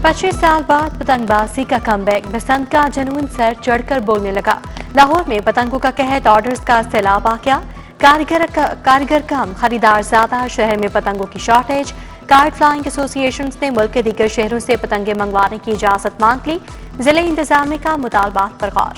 25 साल बाद पतंगबाजी का कमबैक, बसंत का जुनून सर चढ़कर बोलने लगा। लाहौर में पतंगों का कहत, ऑर्डर्स का सैलाब आ गया। कारीगर कम, खरीदार ज्यादा, शहर में पतंगों की शॉर्टेज। काइट फ्लाइंग एसोसिएशन ने मुल्क के दीगर शहरों से पतंगे मंगवाने की इजाजत मांग ली। जिले इंतजामिया का मुतालबात पर गौर।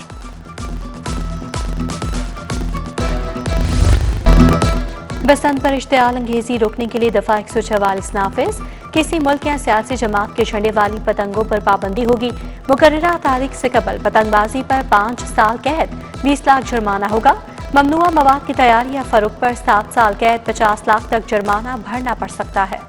बसंत पर इश्तियाल अंगेजी रोकने के लिए दफा 144 नाफिज। किसी मुल्क या सियासी जमात के झंडे वाली पतंगों पर पाबंदी होगी। मुकर्ररा तारीख से कबल पतंगबाजी पर 5 साल कैद, 20 लाख जुर्माना होगा। ममनुआ मवाद की तैयारी या फरोख्त पर 7 साल कैद, 50 लाख तक जुर्माना भरना पड़ सकता है।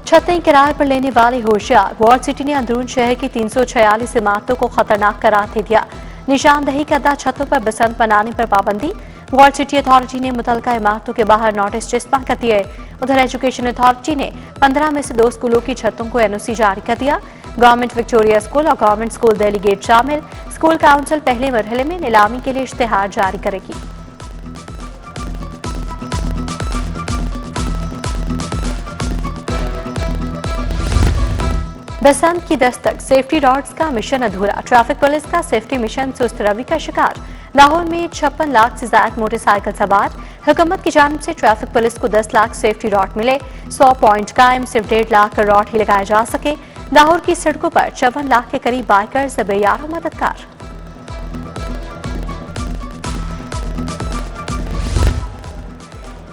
छतें किराए पर लेने वाले होशियार, वॉल सिटी ने अंदरून शहर की 346 इमारतों को खतरनाक करार दे दिया। निशानदही करदा छतों पर बसंत बनाने पर पाबंदी। वॉल सिटी अथॉरिटी ने मुतलका इमारतों के बाहर नोटिस चिस्पा कर दिए। उधर एजुकेशन अथॉरिटी ने 15 में से 2 स्कूलों की छतों को एनओसी जारी कर दिया। गवर्नमेंट विक्टोरिया स्कूल और गवर्नमेंट स्कूल डेलीगेट शामिल। स्कूल काउंसिल पहले मरहले में नीलामी के लिए इश्तिहार जारी करेगी। बसंत की दस्तक, सेफ्टी डॉट्स का मिशन अधूरा। ट्रैफिक पुलिस का सेफ्टी मिशन सुस्त रवि का शिकार। लाहौर में 56 लाख से ज्यादा मोटरसाइकिल सवार। हुकूमत की जानिब से ट्रैफिक पुलिस को 10 लाख सेफ्टी डॉट मिले। 100 पॉइंट कायम, सिर्फ 1.5 लाख डॉट ही लगाए जा सके। लाहौर की सड़कों पर 54 लाख के करीब बाइकर्स बेयार मददगार।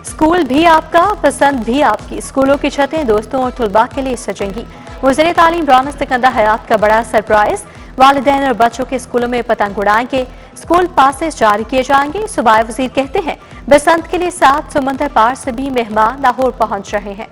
स्कूल भी आपका, पसंद भी आपकी। स्कूलों की छतें दोस्तों और तुलबा के लिए सजेंगी। वज़ीर तालीम रौनक सिकंदर हयात का बड़ा सरप्राइज, वालिदैन और बच्चों के स्कूलों में पतंग उड़ाएंगे। स्कूल पासेस जारी किए जाएंगे। सूबाई वज़ीर कहते हैं बसंत के लिए 7 समंदर पार से भी मेहमान लाहौर पहुंच रहे हैं।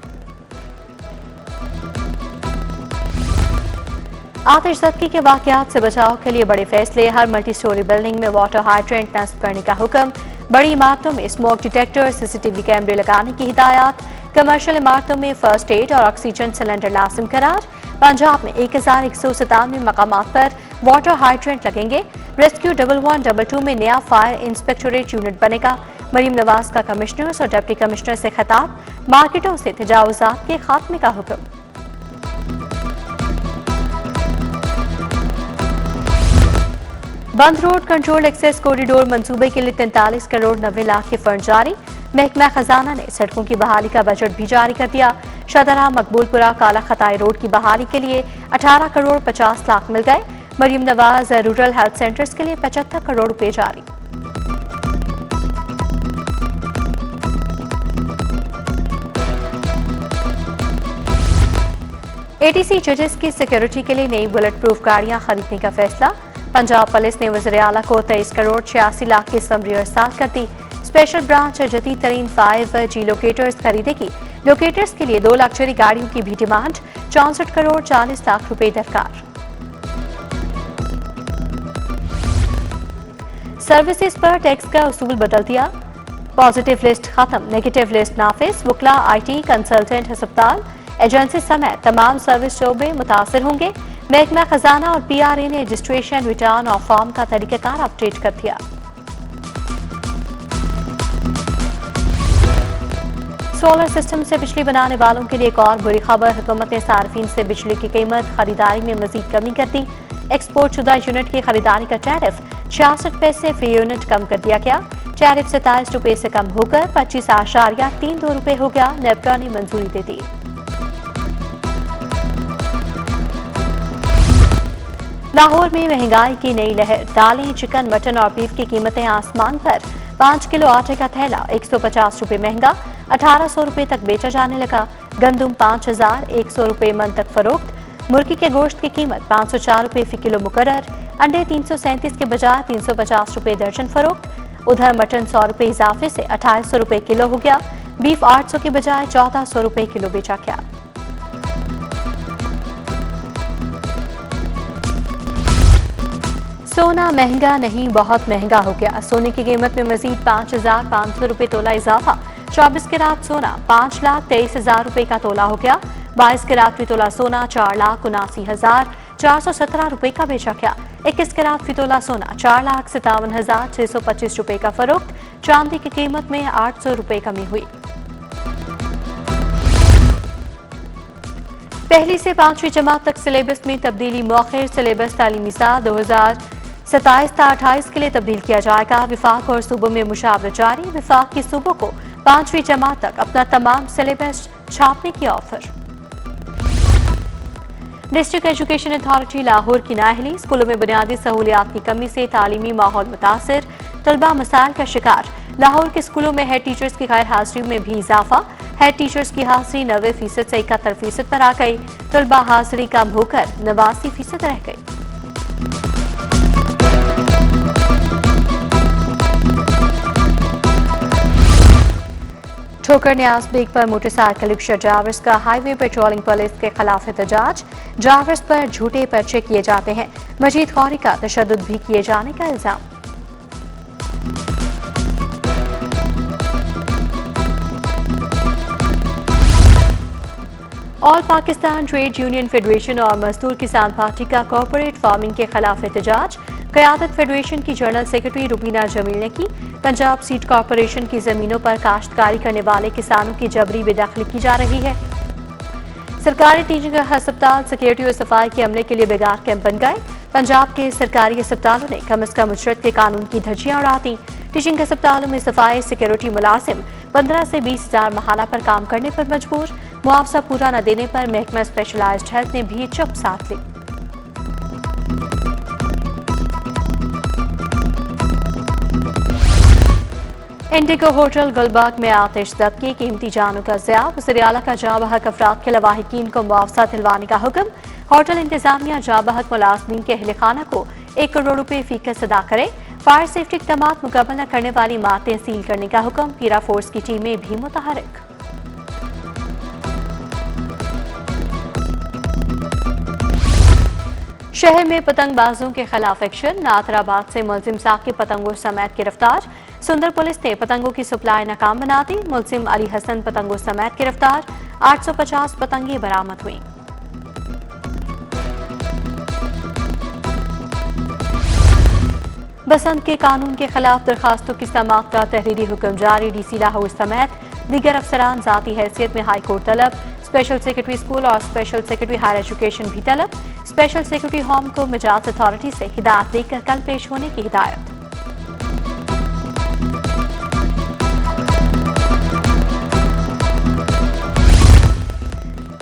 आतिशज़दगी के वाकयात से बचाव के लिए बड़े फैसले। हर मल्टी स्टोरी बिल्डिंग में वाटर हाइड्रेंट नस्ब करने का हुक्म। बड़ी इमारतों में स्मोक डिटेक्टर, सीसीटीवी कैमरे लगाने की हिदायत। कमर्शियल इमारतों में फर्स्ट एड और ऑक्सीजन सिलेंडर लाजिम करार। पंजाब में 1197 मकामात पर वाटर हाइड्रेंट लगेंगे। रेस्क्यू 1122 में नया फायर इंस्पेक्टोरेट यूनिट बनेगा। मरीम नवाज का कमिश्नर्स और डिप्टी कमिश्नर से खिताब। मार्केटों से तजावुजात के खात्मे का हुक्म। बंद रोड कंट्रोल एक्सेस कॉरिडोर मंसूबे के लिए 43 करोड़ 90 लाख के फंड जारी। महकमा खजाना ने सड़कों की बहाली का बजट भी जारी कर दिया। शदरा मकबूलपुरा काला खताई रोड की बहाली के लिए 18 करोड़ 50 लाख मिल गए। Maryam Nawaz rural health centres के लिए 75 करोड़ रुपए जारी। एटीसी जजेस की सिक्योरिटी के लिए नई बुलेट प्रूफ गाड़ियां खरीदने का फैसला। पंजाब पुलिस ने वज़ीर आला को 23 करोड़ 86 लाख की समरी अरसाल कर दी। स्पेशल ब्रांच जदीद तरीन 5G लोकेटर्स खरीदेगी। लोकेटर्स के लिए 2 लग्जरी गाड़ियों की भी डिमांड। 64 करोड़ 40 लाख रुपए दरकार। सर्विसेज पर टैक्स का उसूल बदल दिया। पॉजिटिव लिस्ट खत्म, नेगेटिव लिस्ट नाफिज। वकला, IT, कंसल्टेंट, अस्पताल, एजेंसी समेत तमाम सर्विस शोबे मुतासर होंगे। महकमा खजाना और PRA ने रजिस्ट्रेशन, रिटर्न और फॉर्म का तरीकाकार अपडेट कर दिया। सोलर सिस्टम से बिजली बनाने वालों के लिए एक और बुरी खबर। हुकूमत ने सार्फिन से बिजली की कीमत खरीदारी में मजीद कमी कर दी। एक्सपोर्ट शुदा यूनिट की खरीदारी का टैरिफ 66 पैसे फी यूनिट कम कर दिया गया। टैरिफ 27 रुपए से कम होकर 25.32 रुपए हो गया। नेपरा ने मंजूरी दे दी। लाहौर में महंगाई की नई लहर। दालें, चिकन, मटन और बीफ की कीमतें आसमान पर। 5 किलो आटे का थैला 150 रुपए महंगा, 1800 रुपए तक बेचा जाने लगा। गंदुम 5100 रुपए मन तक फरोख्त। मुर्गी के गोश्त की कीमत 504 रुपए फी किलो मुकर्रर। अंडे 337 के बजाय 350 रुपए दर्जन फरोख्त। उधर मटन 100 रुपए इजाफे से 2800 रुपए किलो हो गया। बीफ 800 के बजाय 1400 रुपए किलो बेचा गया। सोना महंगा नहीं, बहुत महंगा हो गया। सोने की कीमत में मजीद 5500 रुपए तोला इजाफा। 24 कैरात सोना 5,23,000 रुपए का तोला हो गया। 22 कैरात फी तोला सोना 4,79,417 रुपए का बेचा गया। 21 कैरात फी तोला सोना 4,57,625 रुपए का फरोख्त। चांदी की कीमत में 800 रुपए कमी हुई। पहली से 5वीं जमात तक सिलेबस में तब्दीली मौखिर सिलेबस तालीमी साल 2027-28 के लिए तब्दील किया जाएगा। विफाक और सूबों में मुशावरत जारी। विफाक की सूबों को 5वीं जमात तक अपना तमाम सिलेबस छापने की offer. District education authority Lahore की नाअहली। स्कूलों में बुनियादी सहूलियात की कमी से तालीमी माहौल मुतासर, तलबा मसाइल का शिकार। लाहौर के स्कूलों में हेड टीचर्स की गैर हाजिरी में भी इजाफा। हेड टीचर्स की हाजिरी 90% से 71% पर आ गई। तलबा हाजिरी कम होकर 89% रह गई। ठोकर न्याज बेग पर मोटरसाइकिल रिक्शा ड्राइवर्स का हाईवे पेट्रोलिंग पुलिस के खिलाफ एहतजाज। ड्राइवर्स पर झूठे पर्चे किए जाते हैं। मजीद खौरी का तशद्दुद भी किए जाने का इल्जाम। All Pakistan trade union federation और मजदूर किसान पार्टी का कॉर्पोरेट फार्मिंग के खिलाफ एहतजाज। क़यादत फेडरेशन की जनरल सेक्रेटरी रुबीना जमील ने की। पंजाब सीड कॉर्पोरेशन की जमीनों पर काश्तकारी करने वाले किसानों की जबरी बेदखली की जा रही है। सरकारी टीचिंग अस्पताल सिक्योरिटी और सफाई के अमले के लिए बेगार कैंप बन गए। पंजाब के सरकारी अस्पतालों ने कम अज कम उजरत के कानून की धज्जियां उड़ा दी। टीचिंग अस्पतालों में सफाई सिक्योरिटी मुलाजिम 15 से 20 हजार महाना पर काम करने पर मजबूर। मुआवजा पूरा न देने पर महकमा स्पेशलाइज्ड हेल्थ ने भी चुप साध ली। इंडिगो होटल गुलबर्ग में आतिश दबकी, कीमती जानों का ज़िया। वज़ीर आला का जाबहक अफराद के लवाहिकीन को मुआवजा दिलवाने का हुक्म। होटल इंतजामिया जाबहक मुलाजमीन के अहल खाना को 1 करोड़ रुपए फीकस अदा करे। फायर सेफ्टी इक़दामात मुकम्मल न करने वाली इमारतें सील करने का हुक्म। पीरा फोर्स की टीमें भी मुतहरिक। शहर में पतंगबाजों के खिलाफ एक्शन। नाथराबाद से मुलजिम साकिब पतंगों समेत गिरफ्तार। सुंदर पुलिस ने पतंगों की सप्लाई नाकाम बना दी। मुलजिम अली हसन पतंगों समेत गिरफ्तार। 850 पतंगे बरामद हुई। बसंत के कानून के खिलाफ दरखास्तों की समाअत का तहरीरी हुक्म जारी। डीसी लाहौर समेत दीगर अफसरान जाती हैसियत में हाईकोर्ट तलब। स्पेशल सेक्रेटरी स्कूल और स्पेशल सेक्रेटरी हायर एजुकेशन भी तलब। स्पेशल सेक्रेटरी होम को मिजाज अथॉरिटी से हिदायत देकर कल पेश होने की हिदायत।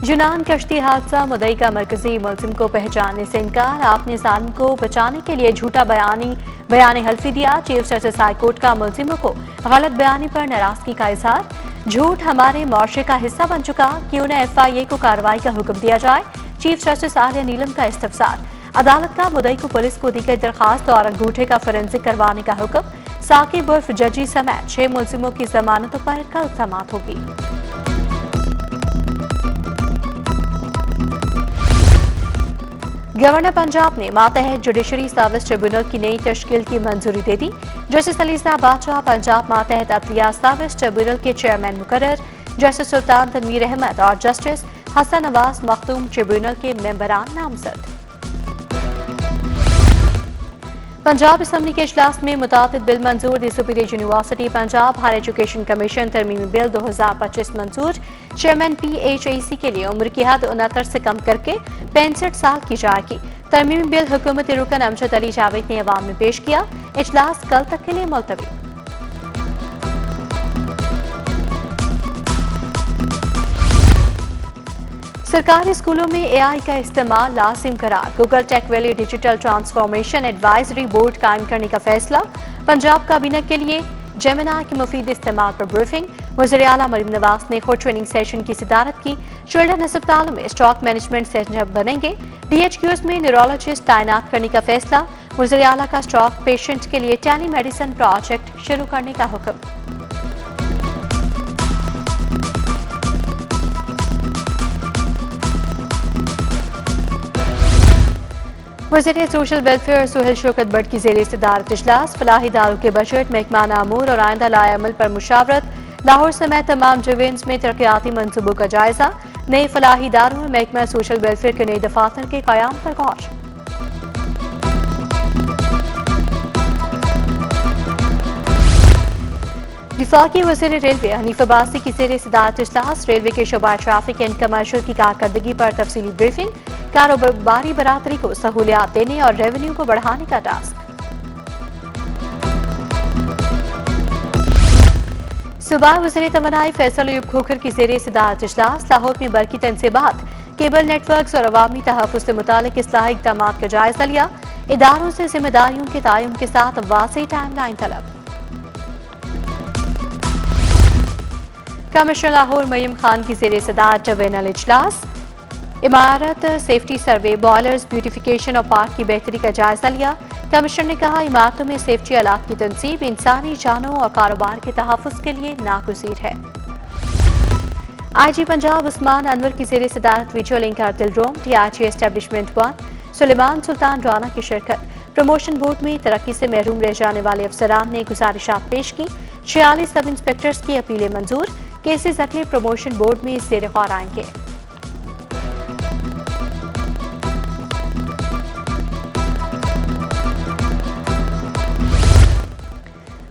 यूनान कश्ती हादसा, मुद्दई का मरकजी मुलजिम को पहचानने से इनकार। आपने जालिम को बचाने के लिए झूठा बयान हल्फी दिया। चीफ जस्टिस हाईकोर्ट का मुलजिमों को गलत बयानी पर नाराजगी का इजहार। झूठ हमारे मुआशरे का हिस्सा बन चुका, क्यों न FIA को कार्रवाई का हुक्म दिया जाए। चीफ जस्टिस आलिया नीलम का इस्तफसार। अदालत का मुद्दई को पुलिस को दी गई दरखास्त और अंगूठे का फोरेंसिक करवाने का हुक्म। साकिब उर्फ जजी समेत 6 मुलजिमों की जमानतों पर कल समाअत होगी। गवर्नर पंजाब ने मातहत जुडिशरी सर्विस ट्रिब्यूनल की नई तश्कील की मंजूरी दे दी। जस्टिस अलीसा बादशाह पंजाब मातहत अदलिया सर्विस ट्रिब्यूनल के चेयरमैन मुकर्रर। जस्टिस सुल्तान तनवीर अहमद और जस्टिस हसन नवाज मखदूम ट्रिब्यूनल के मेंबरान नामजद। पंजाब असम्बली के इजलास में मुताबिक बिल मंजूर। The superior university Punjab higher education commission तरमीमी बिल 2025 मंजूर। चेयरमैन PHAC के लिए उम्र की हद 69 से कम करके 65 साल की जाएगी। तरमीमी बिल हुकूमती रुकन अमजद अली जावेद ने अवाम में पेश किया। इजलास कल तक के लिए मुलतवी। सरकारी स्कूलों में AI का इस्तेमाल लाजिम करार। Google tech valley digital transformation advisory board कायम करने का फैसला। पंजाब काबीना के लिए जेमिनाई के मुफीद इस्तेमाल पर ब्रीफिंग। वज़ीर आला मरीम नवाज ने खुद ट्रेनिंग सेशन की सदारत की। चिल्ड्रन अस्पतालों में स्टॉक मैनेजमेंट सेंटर बनेंगे। DHQs में न्यूरोलॉजिस्ट तैनात करने का फैसला। वज़ीर आला का स्टॉक पेशेंट के लिए टेली मेडिसिन प्रोजेक्ट शुरू करने का हुक्म। वज़ीर सोशल वेलफेयर सुहेल शौकत बट की ज़ेर सदारत इजलास। फलाही इदारों के बजट महकमा नामूर और आइंदा लाएअमल पर मुशावरत। लाहौर समेत तमाम डिवीजन्स में तरक्याती मंसूबों का जायजा। नए फलाही इदारों और महकमा सोशल वेलफेयर के नए दफातर के क़याम पर गौर। वफाकी वज़ीर रेलवे हनीफ अब्बासी की ज़ेर सदारत इजलास रेलवे के शोबा ट्रैफिक एंड कमर्शियल की कारकर्दगी पर तफसीली ब्रीफिंग, कारोबारी बरादरी को सहूलियात देने और रेवेन्यू को बढ़ाने का टास्क। सूबा वज़ीर तमन्नाई फैसल अयूब खोखर की ज़ेर सदारत इजलास लाहौर में बरकी तनसीबात, केबल नेटवर्क और अवामी तहफ़्फ़ुज़ से मुतालिक इस्लाही इक़दाम का जायजा लिया। इदारों से जिम्मेदारियों के तयन के साथ वाज़ेह टाइमलाइन तलब। कमिश्नर लाहौर मरियम खान की ज़ेर सदारत ट्रिब्यूनल इजलास, इमारत सेफ्टी सर्वे, बॉयलर्स, ब्यूटिफिकेशन और पार्क की बेहतरी का जायजा लिया। कमिश्नर ने कहा, इमारतों में सेफ्टी आलात की तनसीब इंसानी जानों और कारोबार के तहफ़्फ़ुज़ के लिए नागुज़ीर है। IG पंजाब उस्मान अनवर की ज़ेर सदारत वीडियो लिंक अर्तिल रोम TRG एस्टेब्लिशमेंट 1 सुलेमान सुल्तान राना की शिरकत। प्रमोशन बोर्ड में तरक्की से महरूम रह जाने वाले अफसरान ने गुजारिशात पेश की। 46 सब इंस्पेक्टर्स की अपीलें मंजूर। केसेस अगले प्रमोशन बोर्ड में ज़ेर गौर आएंगे।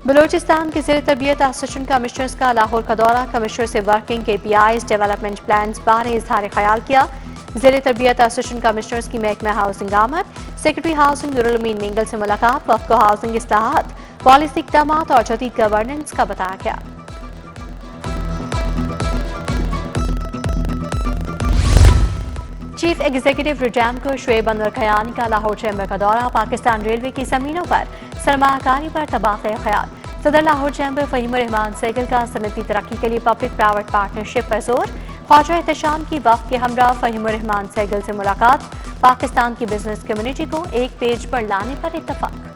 बलोचिस्तान के ज़ेर तरबियत असिस्टेंट कमिश्नर्स का लाहौर का दौरा। कमिश्नर से वर्किंग KPIs, डेवलपमेंट प्लान बारे इजहार ख्याल किया। ज़ेर तरबियत असिस्टेंट कमिश्नर्स की महकमा हाउसिंग आमद, सेक्रेटरी हाउसिंग नूरुल अमीन मिंगल से मुलाकात। वफ़ को हाउसिंग इस्लाहात, पॉलिसी इक़दाम और जदीद गवर्नेंस का बताया गया। चीफ एग्जीक्यूटिव रिजैमको शुएब अनवर खयानी का लाहौर चैम्बर का दौरा। पाकिस्तान रेलवे की ज़मीनों पर सरमायाकारी पर तबादला ख्याल। सदर लाहौर चैम्बर फ़हीम रहमान सहगल का सनती तरक्की के लिए पब्लिक प्राइवेट पार्टनरशिप पर जोर। ख्वाजा एहतशाम की वफ़द के हमरा फ़हीम रहमान सहगल से मुलाकात। पाकिस्तान की बिजनेस कम्युनिटी को एक पेज पर लाने पर इत्तफाक।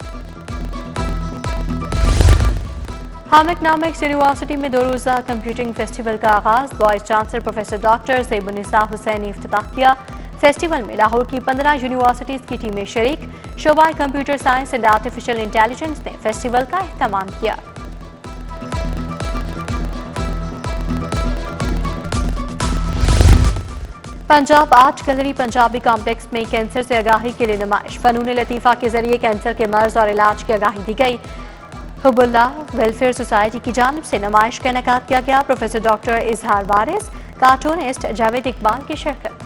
हाम इकनॉमिक्स यूनिवर्सिटी में 2 रोज़ा कंप्यूटिंग फेस्टिवल का आगाज। Vice chancellor professor doctor Zaibunnisa Hussain ने इफ्तिताह किया। फेस्टिवल में लाहौर की 15 यूनिवर्सिटीज़ की टीमें शरीक। शोबा computer science and artificial intelligence ने फेस्टिवल का एहतमाम किया। Punjab art gallery Punjabi complex में कैंसर से आगाही के लिए नुमाइश। फनून लतीफ़ा के जरिए कैंसर के मर्ज और इलाज की आगाही दी गई। हुबुल्लाह वेलफेयर सोसाइटी की जानिब से नुमाइश का इनेकाद किया गया। प्रोफेसर डॉक्टर इजहार वारिस, कार्टूनिस्ट जावेद इकबाल की शिरकत।